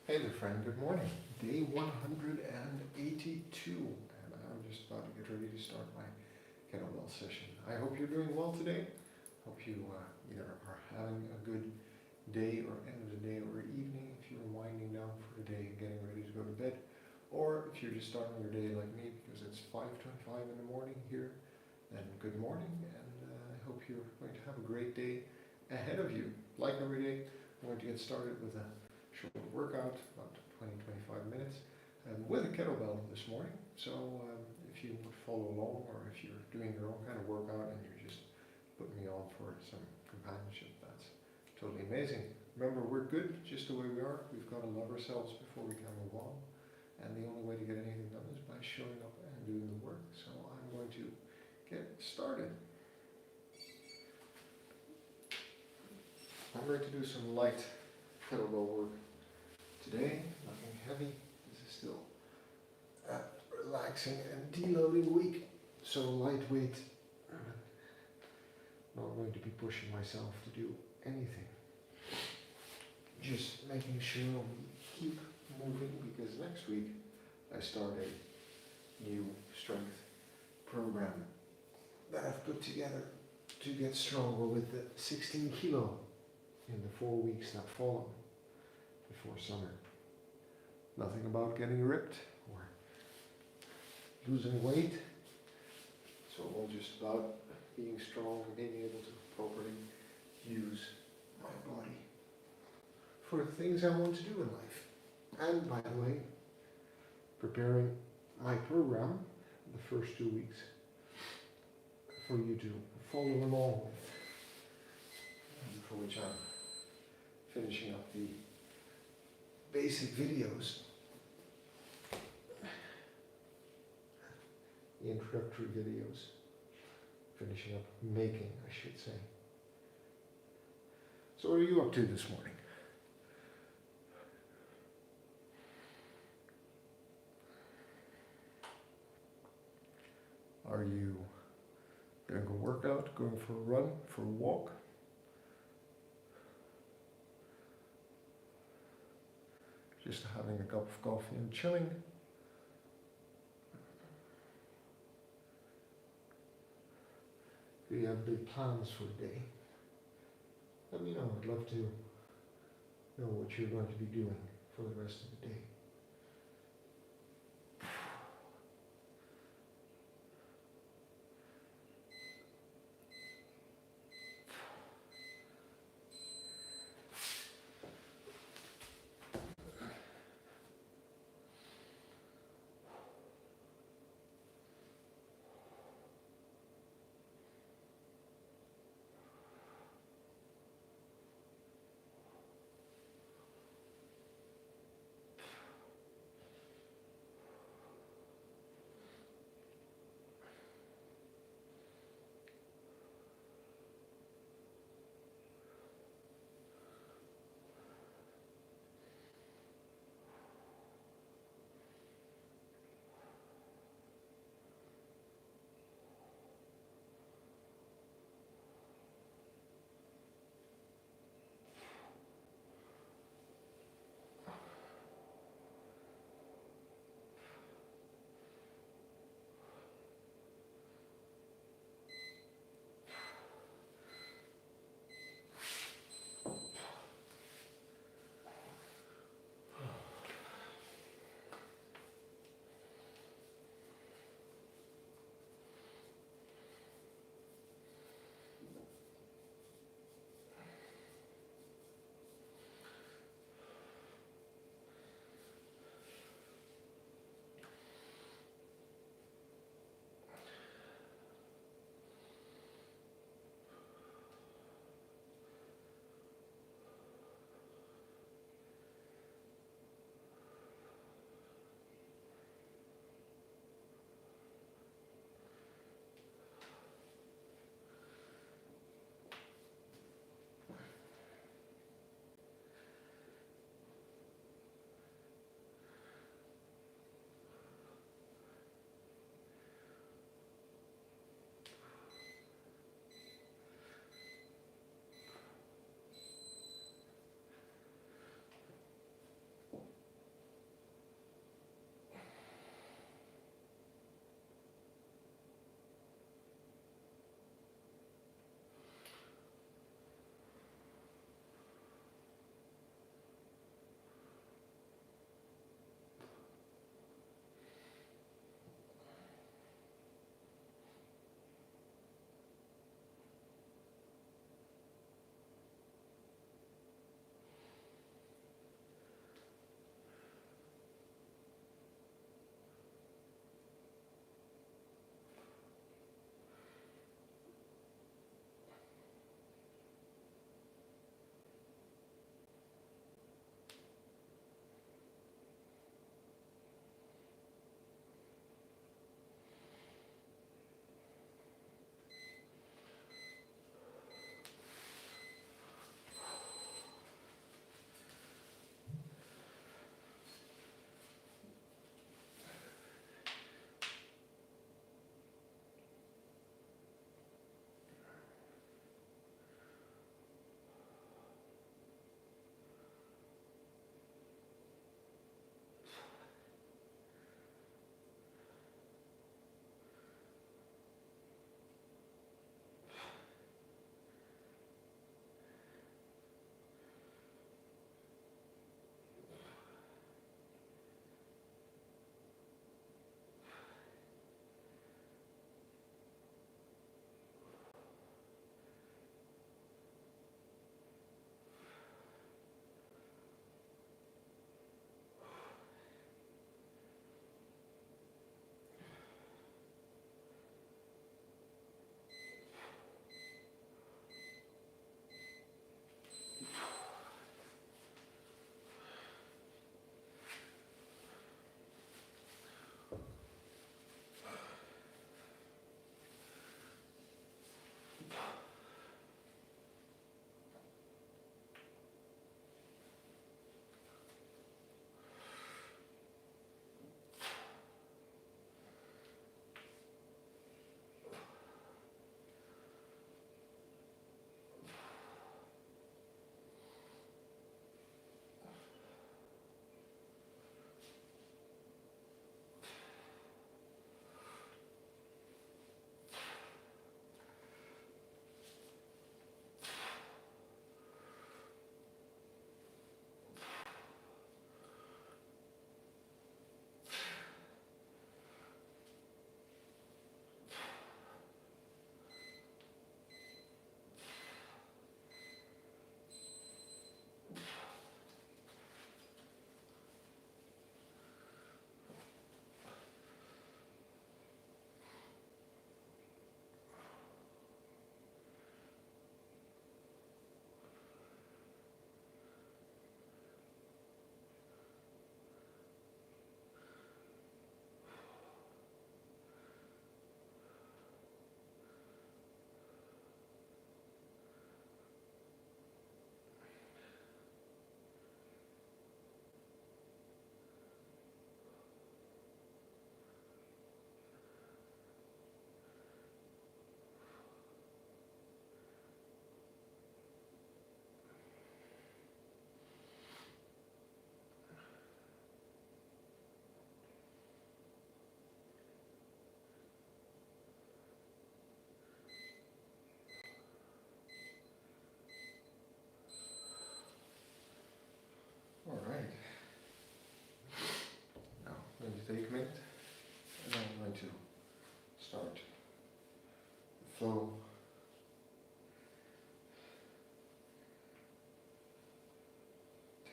Hey there friend, good morning. Day 182 and I'm just about to get ready to start my kettlebell session. I hope you're doing well today. Hope you either are having a good day or end of the day or evening if you're winding down for the day and getting ready to go to bed, or if you're just starting your day like me because it's 5:25 in the morning here, then good morning, and I hope you're going to have a great day ahead of you. Like every day, I'm going to get started with a short workout, about 20-25 minutes, with a kettlebell this morning. So if you would follow along, or if you're doing your own kind of workout and you're just putting me on for some companionship, that's totally amazing. Remember, we're good just the way we are. We've got to love ourselves before we can move on. And the only way to get anything done is by showing up and doing the work. So I'm going to get started. I'm going to do some light kettlebell work today, nothing heavy. This is still a relaxing and deloading week, so lightweight. Not going to be pushing myself to do anything. Just making sure we keep moving, because next week I start a new strength program that I've put together to get stronger with the 16 kilo in the 4 weeks that follow before summer. Nothing about getting ripped or losing weight. It's all just about being strong and being able to properly use my body for the things I want to do in life. And by the way, preparing my program the first 2 weeks for you to follow along with, and for which I'm finishing up the basic videos, the introductory videos, finishing up making, I should say. So what are you up to this morning? Are you doing a workout, going for a run, for a walk? Just having a cup of coffee and chilling? Do you have big plans for the day? Let me know. I'd love to know what you're going to be doing for the rest of the day.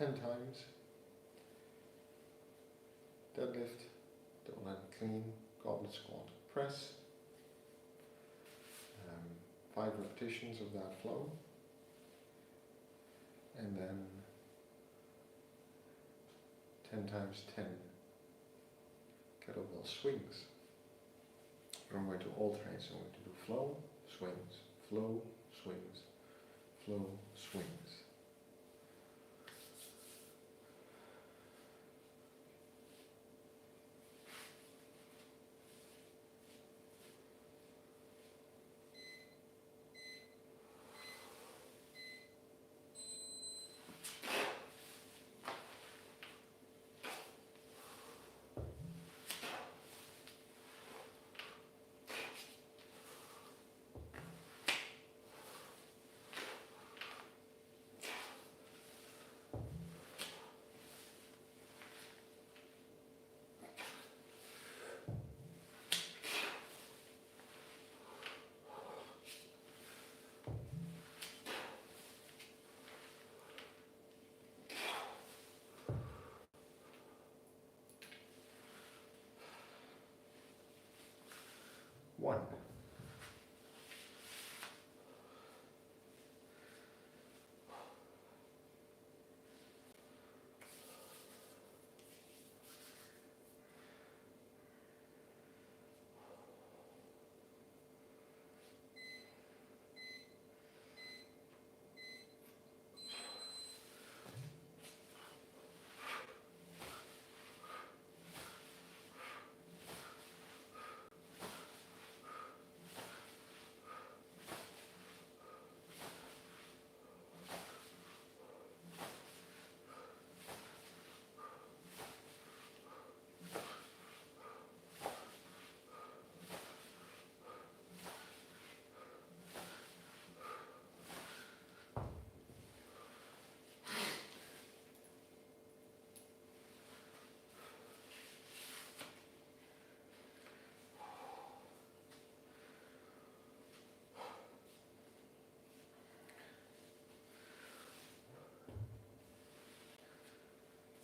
10 times. Deadlift, double hand clean, goblet squat, press. 5 repetitions of that flow. And then 10 times 10 kettlebell swings. I'm going to alternate, so I'm going to do flow, swings, flow, swings, flow, swings. One.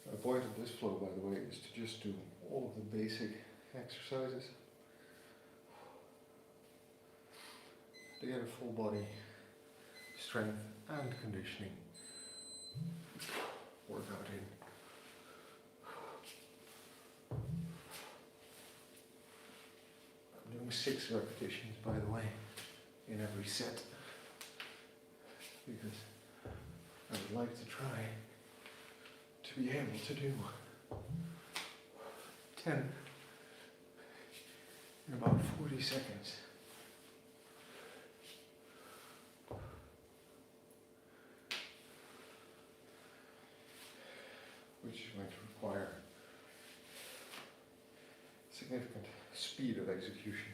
The point of this flow, by the way, is to just do all of the basic exercises to get a full body strength and conditioning workout in. I'm doing 6 repetitions, by the way, in every set, because I would like to try to be able to do 10 in about 40 seconds. Which is going to require significant speed of execution.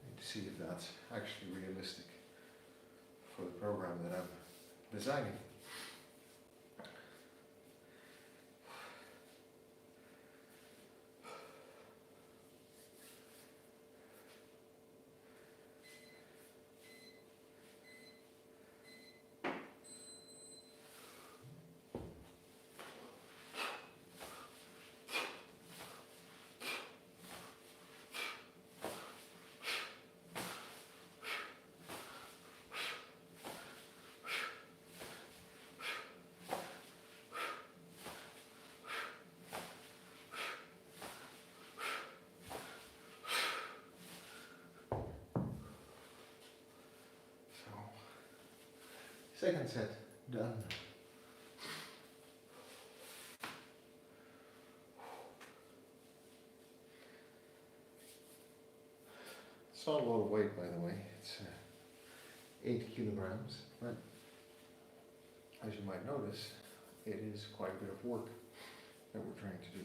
I need to see if that's actually realistic for the program that I'm designing. Second set, done. It's not a lot of weight, by the way. It's 8 kilograms, but as you might notice, it is quite a bit of work that we're trying to do.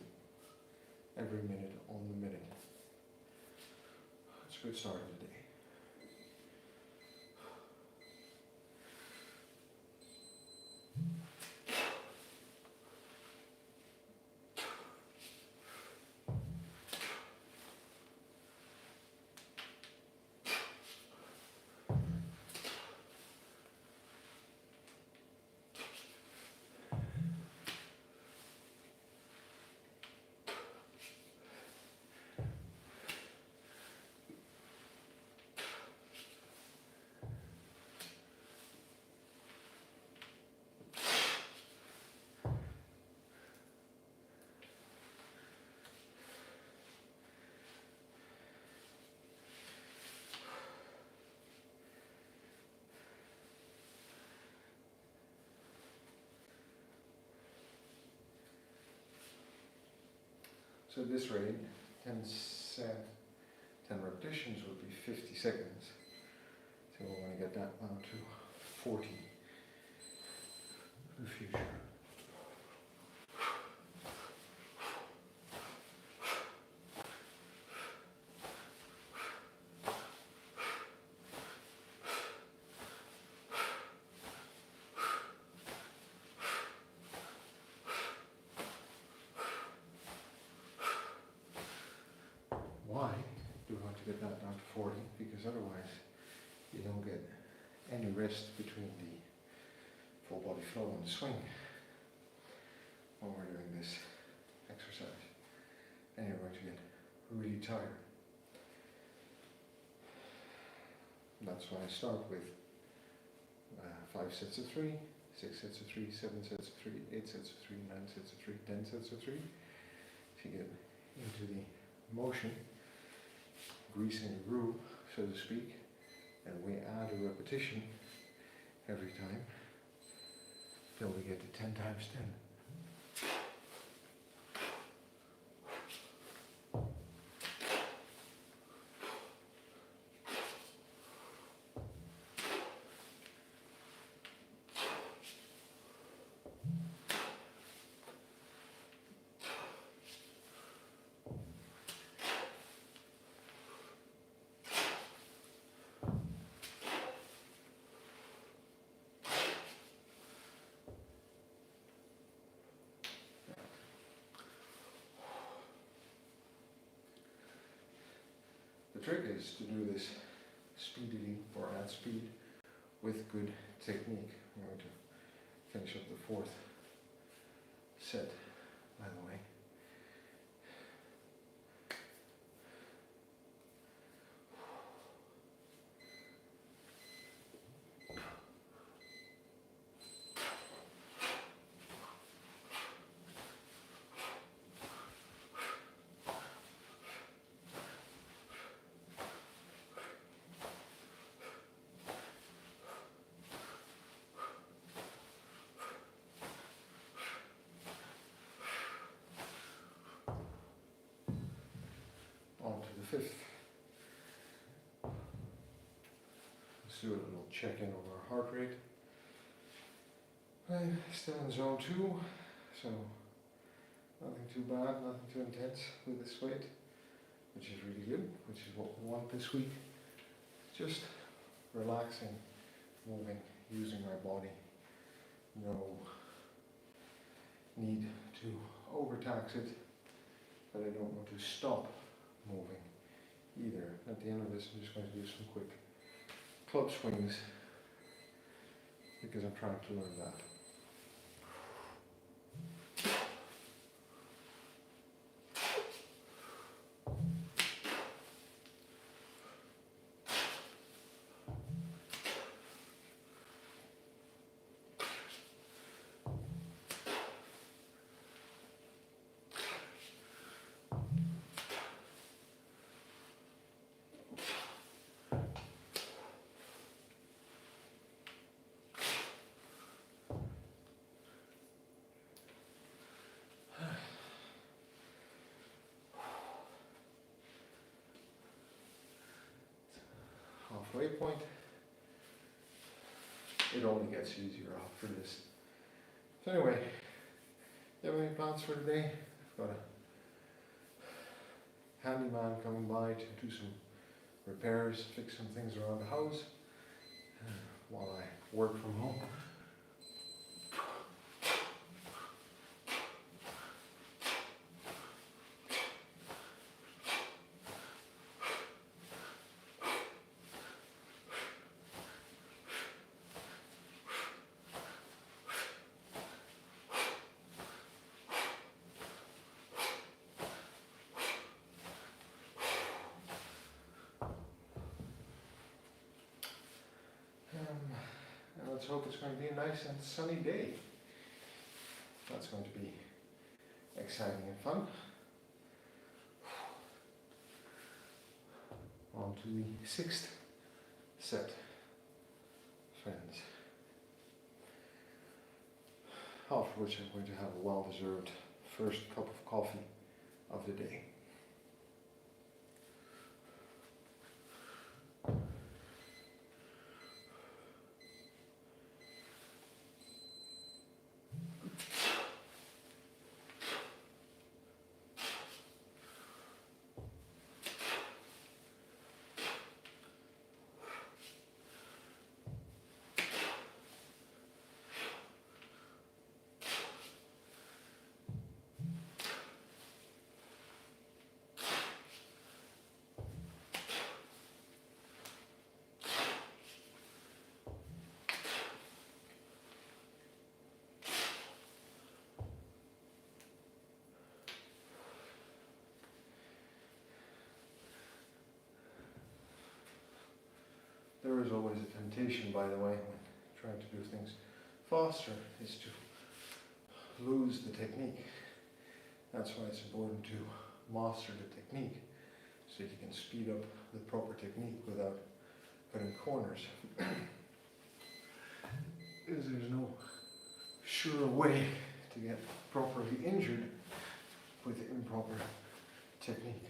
Every minute on the minute. It's a good start of the day. So at this rate, 10 repetitions would be 50 seconds. So we're going to get that down to 40 in the future. Why do we want to get that down to 40? Because otherwise you don't get any rest between the full body flow and the swing when we're doing this exercise. And you're going to get really tired. And that's why I start with 5 sets of 3, 6 sets of 3, 7 sets of 3, 8 sets of 3, 9 sets of 3, 10 sets of 3. If you get into the motion, greasing the groove, so to speak, and we add a repetition every time till we get to 10 times 10. The trick is to do this speedily or at speed with good technique. I'm going to finish up the 4th set, by the way. On to the 5th. Let's do a little check-in of our heart rate. I'm still in zone 2, so nothing too bad, nothing too intense with this weight, which is really good, which is what we want this week. Just relaxing, moving, using my body. No need to overtax it, but I don't want to stop moving either. At the end of this, I'm just going to do some quick club swings because I'm trying to learn that. Halfway point. It only gets easier after this. So anyway, do you have any plans for today? I've got a handyman coming by to do some repairs, fix some things around the house while I work from home. And let's hope it's going to be a nice and sunny day. That's going to be exciting and fun. On to the 6th set, friends. After which I'm going to have a well-deserved first cup of coffee of the day. There is always a temptation, by the way, when trying to do things faster, is to lose the technique. That's why it's important to master the technique, so you can speed up the proper technique without cutting corners. Because there's no sure way to get properly injured with improper technique.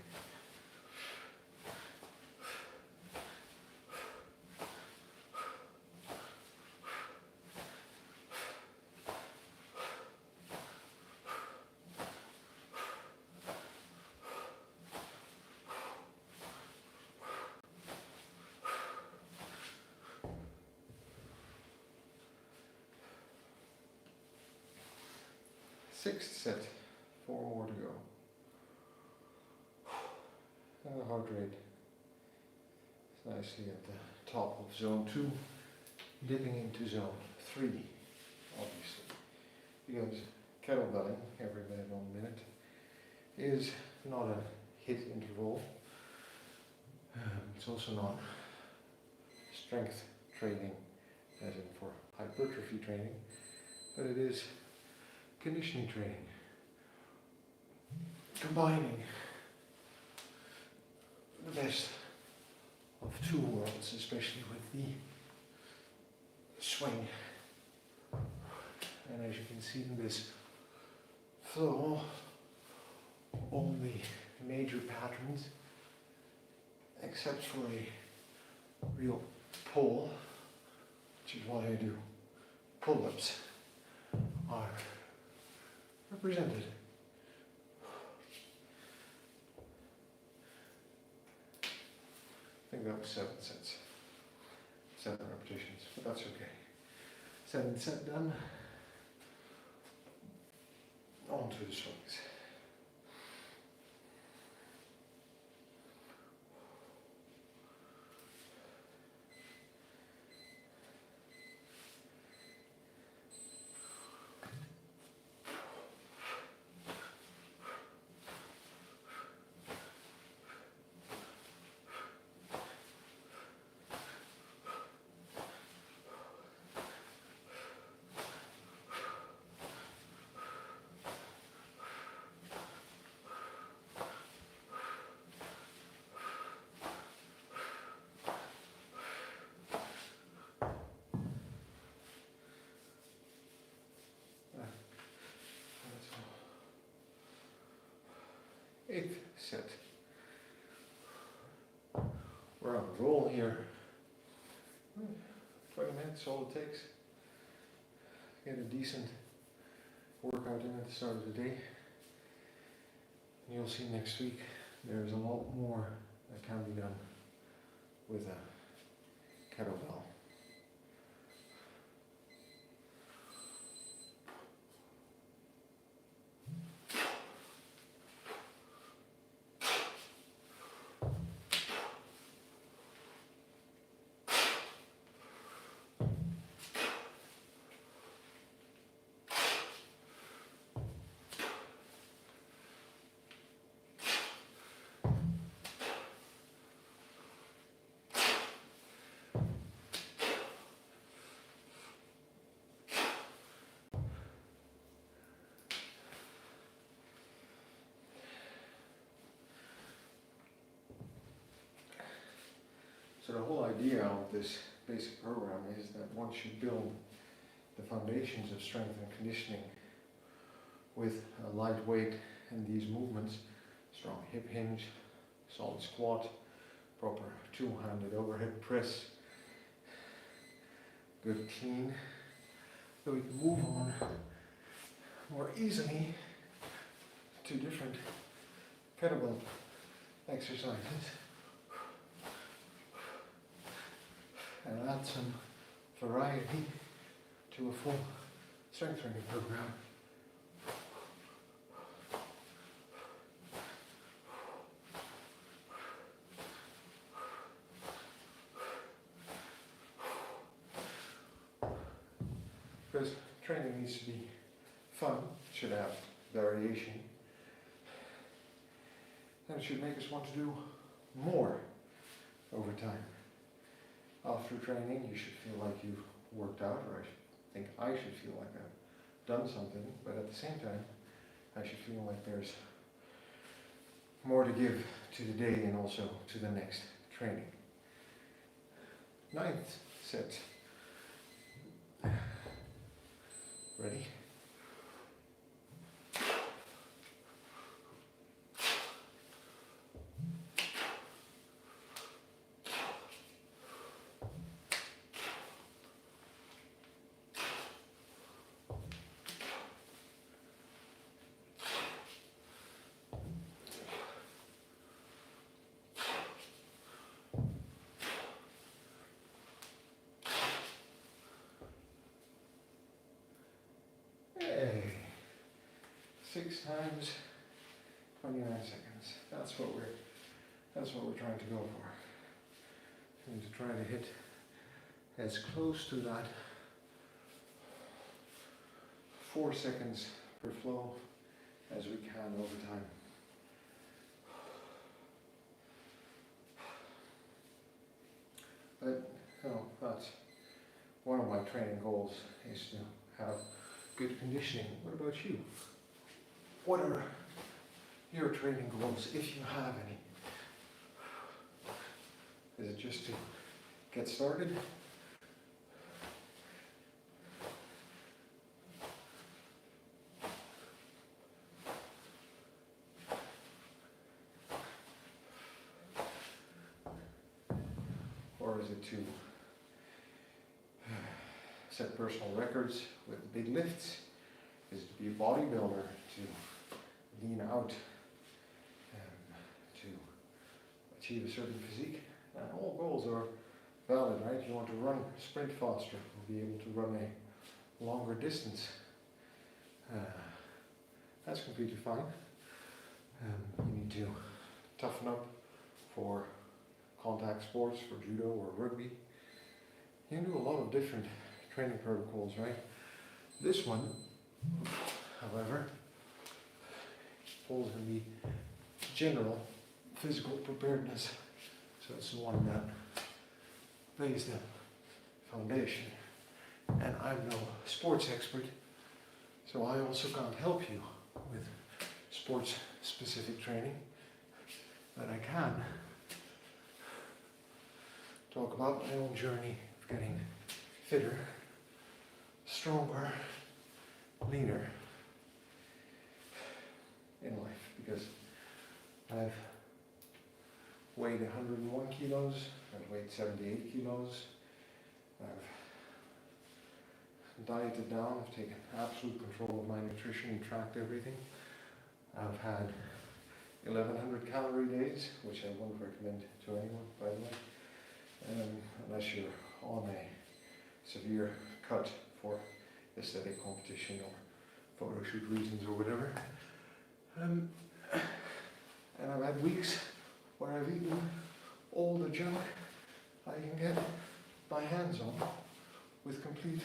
Sixth set, 4 more to go. And the heart rate is nicely at the top of zone 2, dipping into zone 3, obviously. Because kettlebelling, every minute on minute, is not a HIIT interval. It's also not strength training, as in for hypertrophy training, but it is conditioning training, combining the best of 2 worlds, especially with the swing. And as you can see in this flow, all the major patterns, except for a real pull, which is why I do pull-ups, are represented. I think that was 7 sets, 7 repetitions, but that's okay. 7th set done. On to the swings. Eighth set. We're on a roll here. 20 minutes, all it takes. Get a decent workout in at the start of the day. You'll see next week there's a lot more that can be done with a kettlebell. So the whole idea of this basic program is that once you build the foundations of strength and conditioning with a light weight and these movements, Strong hip hinge, solid squat, proper two-handed overhead press. Good clean. So we can move on more easily to different kettlebell exercises and add some variety to a full strength training program. Because training needs to be fun, it should have variation, and it should make us want to do more over time. After training, you should feel like you've worked out, or I think I should feel like I've done something, but at the same time, I should feel like there's more to give to the day and also to the next training. 9th set. Ready? Hey, 6 times 29 seconds. That's what we're trying to go for. And to try to hit as close to that 4 seconds per flow as we can over time. But that's one of my training goals, is to have good conditioning. What about you? What are your training goals, if you have any? Is it just to get started? Or is it to set personal records with big lifts? Is it to be a bodybuilder, to lean out, to achieve a certain physique? And all goals are valid, right? You want to sprint faster, or be able to run a longer distance. That's completely fine. You need to toughen up for contact sports, for judo or rugby. You can do a lot of different training protocols, right? This one, however, falls in the general physical preparedness. So it's the one that lays the foundation. And I'm no sports expert, so I also can't help you with sports specific training, but I can talk about my own journey of getting fitter, stronger, leaner in life, because I've weighed 101 kilos, I've weighed 78 kilos, I've dieted down, I've taken absolute control of my nutrition and tracked everything. I've had 1100 calorie days, which I won't recommend to anyone, by the way, unless you're on a severe cut for aesthetic competition or photo shoot reasons or whatever. And I've had weeks where I've eaten all the junk I can get my hands on with complete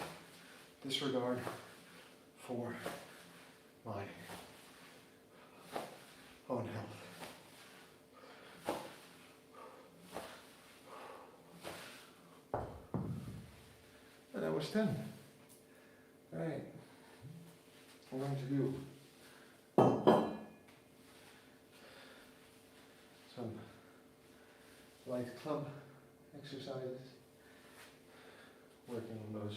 disregard for my own health. And that was 10. Alright, we're going to do some light club exercises, working on those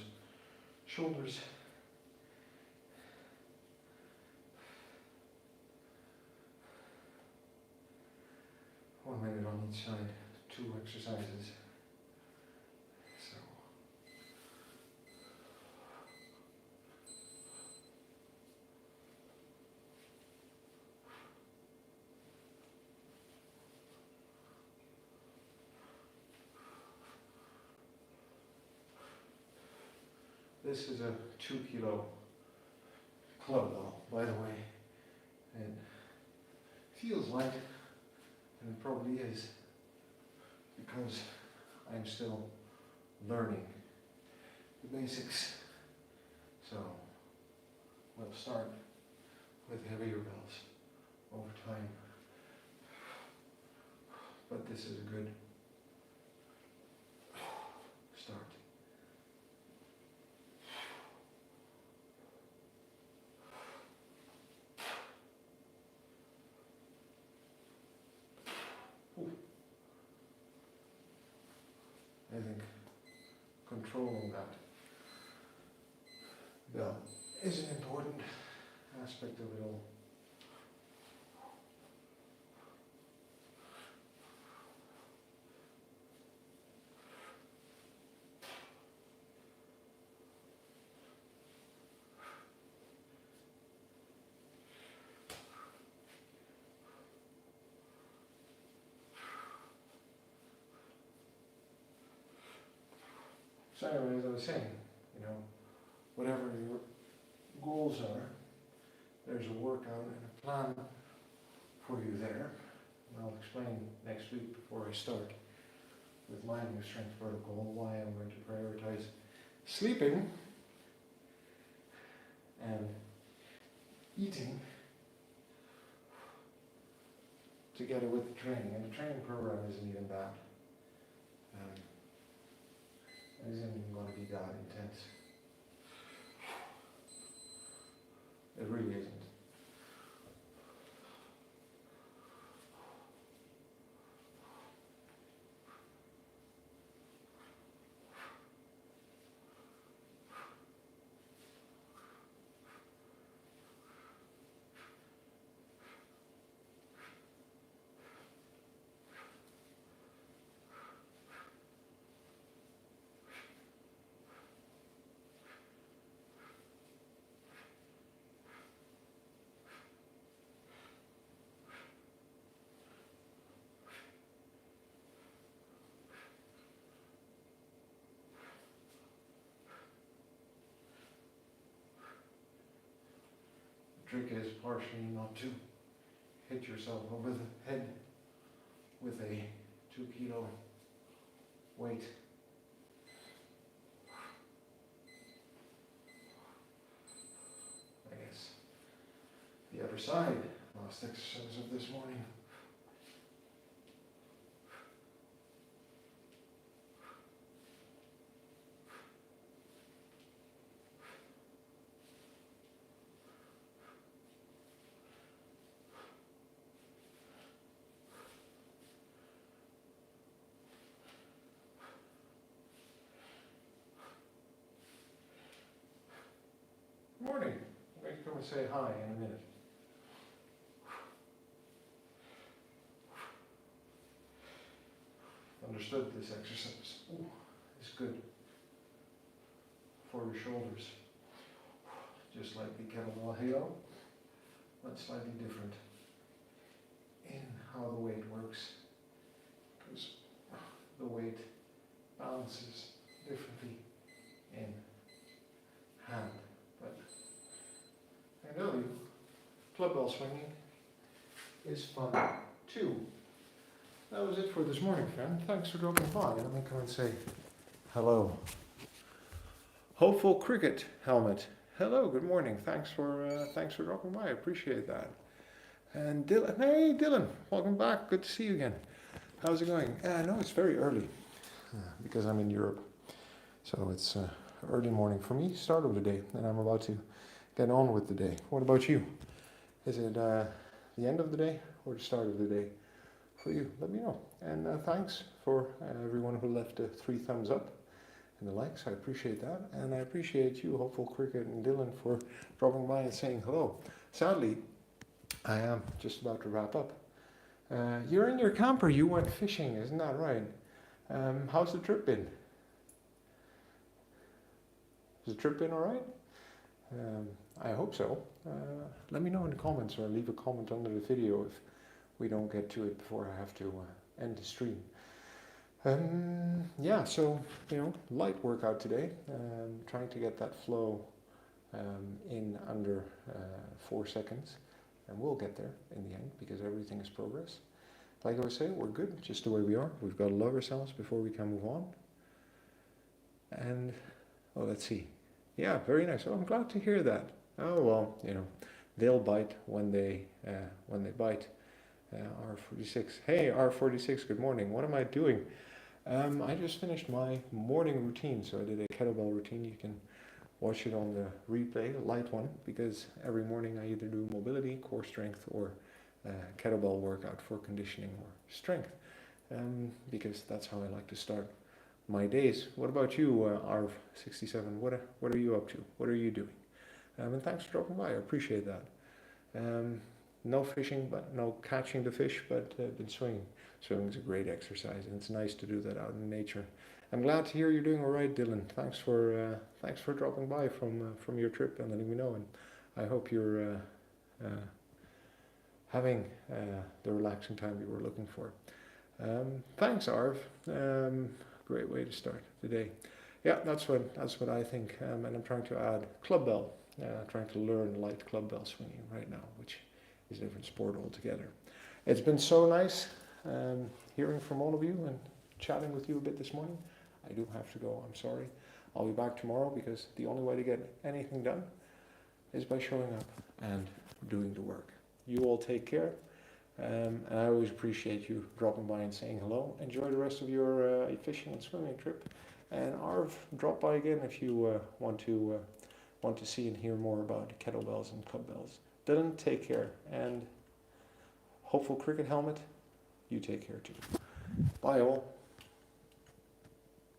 shoulders. on each side, 2 exercises. So this is a 2 kilo Kettlebell, by the way. It feels light, and it probably is, because I'm still learning the basics. So we'll start with heavier bells over time, but this is a good start. I think controlling that bell is an important aspect of it all. So anyway, as I was saying, whatever your goals are, there's a workout and a plan for you there. And I'll explain next week before I start with my new strength protocol why I'm going to prioritize sleeping and eating together with the training. And the training program isn't even that. It isn't even going to be that intense. It really isn't. The trick is partially not to hit yourself over the head with a 2 kilo weight. I guess the other side, last exercise of this morning. Morning. I'm going to come and say hi in a minute. Understood this exercise. Ooh, it's good for your shoulders. Just like the kettlebell HIIT, but slightly different in how the weight works, because the weight balances differently in hand. But I know you, Kettlebell swinging is fun too. That was it for this morning, friend. Thanks for dropping by. Let me come and say hello. Hopeful Cricket Helmet. Hello, good morning. Thanks for dropping by. I appreciate that. And Dylan, hey Dylan, welcome back. Good to see you again. How's it going? I know it's very early because I'm in Europe, so it's early morning for me. Start of the day, and I'm about to get on with the day. What about you? Is it the end of the day or the start of the day for you? Let me know. And thanks for everyone who left 3 thumbs up and the likes. I appreciate that. And I appreciate you, Hopeful Cricket and Dylan, for dropping by and saying hello. Sadly, I am just about to wrap up. You're in your camper, you went fishing, isn't that right? How's the trip been? Has the trip been alright? I hope so. Let me know in the comments or leave a comment under the video if we don't get to it before I have to end the stream. Yeah, so, light workout today. Trying to get that flow in under 4 seconds. And we'll get there in the end because everything is progress. Like I was saying, we're good just the way we are. We've got to love ourselves before we can move on. And, let's see. Yeah, very nice. Oh, I'm glad to hear that. Oh, well, they'll bite when they bite. R46. Hey, R46, good morning. What am I doing? I just finished my morning routine. So I did a kettlebell routine. You can watch it on the replay, a light one, because every morning I either do mobility, core strength, or kettlebell workout for conditioning or strength, because that's how I like to start my days. What about you, R67? What are you up to? What are you doing? And thanks for dropping by. I appreciate that. No fishing, but no catching the fish, but been swimming. Swimming is a great exercise, and it's nice to do that out in nature. I'm glad to hear you're doing all right, Dylan. Thanks for dropping by from your trip and letting me know. And I hope you're having the relaxing time you were looking for. Thanks, Arv. Great way to start the day. Yeah, that's what I think. And I'm trying to add club bell. Trying to learn light club bell swinging right now, which is a different sport altogether. It's been so nice hearing from all of you and chatting with you a bit this morning. I do have to go, I'm sorry. I'll be back tomorrow because the only way to get anything done is by showing up and doing the work. You all take care, and I always appreciate you dropping by and saying hello. Enjoy the rest of your fishing and swimming trip. And Arv, drop by again if you want to see and hear more about kettlebells and club bells. Dylan, take care, and hopeful cricket helmet, you take care too. Bye all.